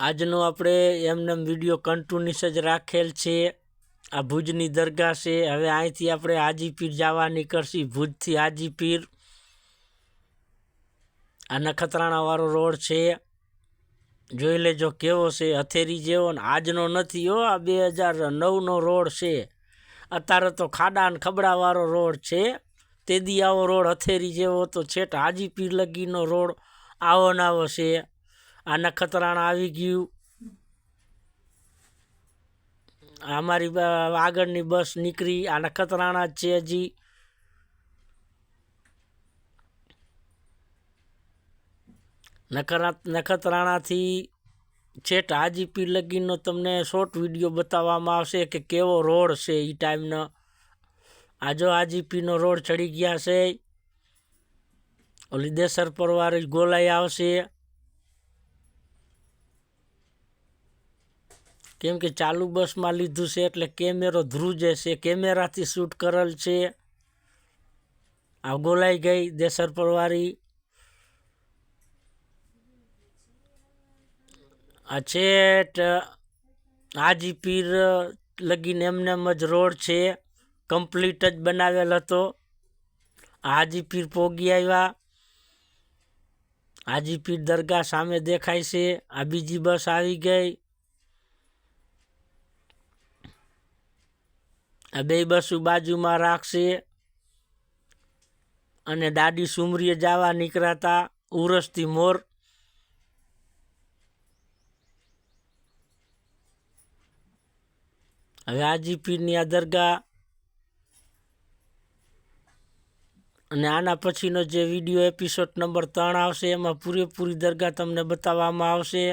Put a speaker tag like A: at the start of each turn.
A: આજનો આપણે એમને વિડીયો કન્ટિન્યુઅસ જ રાખેલ છે। આ ભુજની દરગાહ છે। હવે અહીંથી આપણે હાજીપીર જવા નીકળશી। ભુજથી હાજીપીર આ નખત્રાણાવાળો રોડ છે। જોઈ લેજો કેવો છે, હથેરી જેવો ને આજનો નથી હો, આ 2009નો રોડ છે। અત્યારે તો ખાડા ને ખબડાવાળો રોડ છે। તેદી આવો રોડ હથેરી જેવો તો છેટ હાજીપીર લગીનો રોડ આવો ને આવો છે। આ નખત્રાણા આવી ગયું। અમારી આગળની બસ નીકળી। આ નખત્રાણા જ છે હજી। નખત્રાણાથી છેટ હાજીપીર લગીનો તમને શોર્ટ વિડીયો બતાવવામાં આવશે કે કેવો રોડ છે એ ટાઈમનો। આ જો હાજીપીરનો રોડ ચડી ગયા છે। ઓલી દેસરપર વાળી ગોલાઈ આવશે, કેમ કે ચાલુ બસમાં લીધું છે એટલે કેમેરો ધ્રુજે છે, કેમેરાથી શૂટ કરેલ છે। આ ગોલાઈ ગઈ દેસરપર વાળી। આ છેટ હાજીપીર લગીને એમનેમ જ રોડ છે, કમ્પ્લીટ જ બનાવેલ હતો। હાજીપીર પોગી આવ્યા। હાજીપીર દરગાહ સામે દેખાય છે। આ બીજી બસ આવી ગઈ। આ બે બસો બાજુમાં રાખશે અને દાદી સુમરીએ જવા નીકળ્યા ઉરસથી મોર। હવે હાજીપીરની આ દરગાહ અને આના પછીનો જે વિડીયો એપિસોડ નંબર 3 આવશે એમાં પૂરેપૂરી દરગાહ તમને બતાવવામાં આવશે।